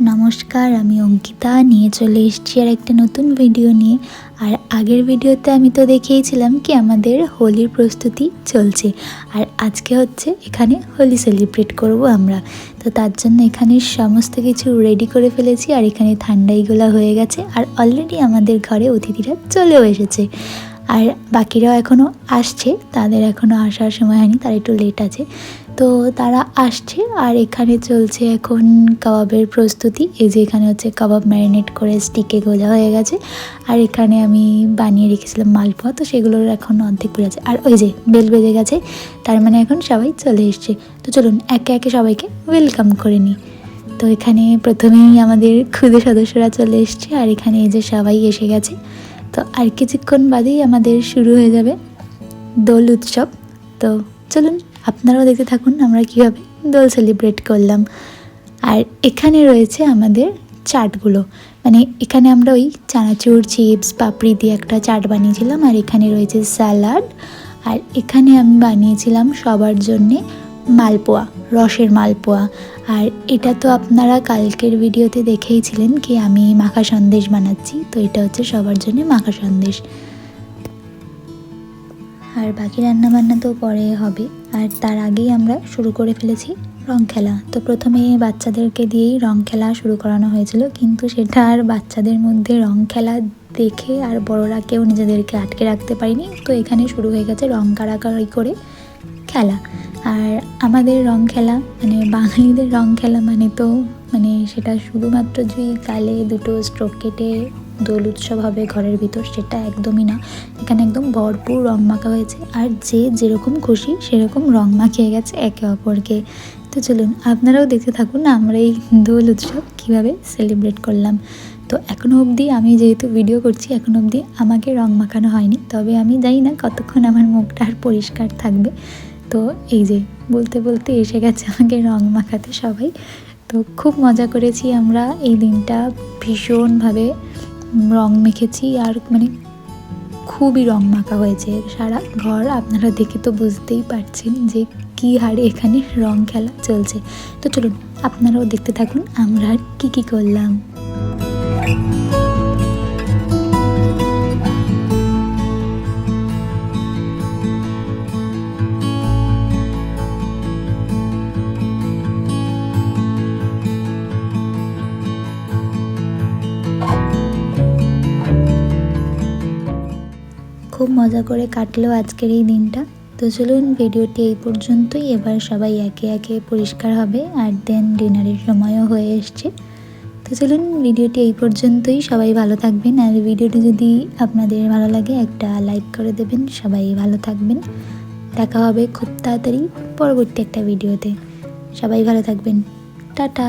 নমস্কার, আমি অঙ্কিতা নিয়ে চলে এসেছি আর একটা নতুন ভিডিও নিয়ে। আর আগের ভিডিওতে আমি তো দেখিয়েছিলাম কি আমাদের হোলির প্রস্তুতি চলছে, আর আজকে হচ্ছে এখানে হোলি সেলিব্রেট করব আমরা। তো তার জন্য এখানে সমস্ত কিছু রেডি করে ফেলেছি, আর এখানে ঠান্ডাইগুলো হয়ে গেছে, আর অলরেডি আমাদের ঘরে অতিথিরা চলেও এসেছে। আর বাকিরাও এখনও আসছে, তাদের এখনও আসার সময় হয়নি, তারা একটু লেট আছে, তো তারা আসছে। আর এখানে চলছে এখন কাবাবের প্রস্তুতি। এই যে এখানে হচ্ছে কাবাব ম্যারিনেট করে স্টিকে গোজা হয়ে গেছে, আর এখানে আমি বানিয়ে রেখেছিলাম মালপোয়া, তো সেগুলোর এখন অর্ধেক পড়ে আছে। আর ওই যে বেল বেজে গেছে, তার মানে এখন সবাই চলে এসছে। তো চলুন একে একে সবাইকে ওয়েলকাম করে নিই। তো এখানে প্রথমেই আমাদের ক্ষুদে সদস্যরা চলে এসছে, আর এখানে এই যে সবাই এসে গেছে। তো আর কিছুক্ষণ বাদেই আমাদের শুরু হয়ে যাবে দোল উৎসব। তো চলুন আপনারাও দেখতে থাকুন আমরা কীভাবে দোল সেলিব্রেট করলাম। আর এখানে রয়েছে আমাদের চাটগুলো, মানে এখানে আমরা ওই চানাচুর, চিপস, পাপড়ি দিয়ে একটা চাট বানিয়েছিলাম, আর এখানে রয়েছে স্যালাড, আর এখানে আমি বানিয়েছিলাম সবার জন্যে মালপোয়া, রসের মালপোয়া। আর এটা তো আপনারা কালকের ভিডিওতে দেখেইছিলেন কি আমি মাখা সন্দেশ বানাচ্ছি, তো এটা হচ্ছে সবার জন্য মাখা সন্দেশ। আর বাকি রান্নাবান্না তো পরে হবে, আর তার আগেই আমরা শুরু করে ফেলেছি রং খেলা। তো প্রথমে বাচ্চাদেরকে দিয়েই রং খেলা শুরু করানো হয়েছিল, কিন্তু সেটা আর বাচ্চাদের মধ্যে রং খেলা দেখে আর বড়রা কেউ নিজেদেরকে আটকে রাখতে পারিনি। তো এখানে শুরু হয়ে গেছে রং কাড়াকাড়ি করে খেলা। আর আমাদের রং খেলা মানে বাঙালিদের রং খেলা মানে তো মানে সেটা শুধুমাত্র যে গালে দুটো স্ট্রোক কেটে দোল উৎসব হবে ঘরের ভিতর, সেটা একদমই না। এখানে একদম ভরপুর রং মাখা হয়েছে, আর যে যেরকম খুশি সেরকম রং মাখিয়ে গেছে একে অপরকে। তো চলুন আপনারাও দেখতে থাকুন আমরা এই দোল উৎসব কীভাবে সেলিব্রেট করলাম। তো এখনও অবধি আমি যেহেতু ভিডিও করছি, এখনও অবধি আমাকে রং মাখানো হয়নি, তবে আমি জানি না কতক্ষণ আমার মুখটা আর পরিষ্কার থাকবে। তো এই যে বলতে বলতে এসে গেছে আমাকে রং মাখাতে সবাই। তো খুব মজা করেছি আমরা এই দিনটা, ভীষণভাবে রং মেখেছি, আর মানে খুবই রং মাখা হয়েছে সারা ঘর। আপনারা দেখে তো বুঝতেই পারছেন যে কী হারে এখানে রং খেলা চলছে। তো চলুন আপনারাও দেখতে থাকুন আমরা কী করলাম। খুব মজা করে কাটলো আজকের এই দিনটা। তো চলুন ভিডিওটি এই পর্যন্তই, এবার সবাই একে একে পরিষ্কার হবে, আর দেন ডিনারের সময়ও হয়ে এসছে। তো চলুন ভিডিওটি এই পর্যন্তই, সবাই ভালো থাকবেন। আর ভিডিওটি যদি আপনাদের ভালো লাগে একটা লাইক করে দেবেন। সবাই ভালো থাকবেন, দেখা হবে খুব তাড়াতাড়ি পরবর্তী একটা ভিডিওতে। সবাই ভালো থাকবেন, টাটা।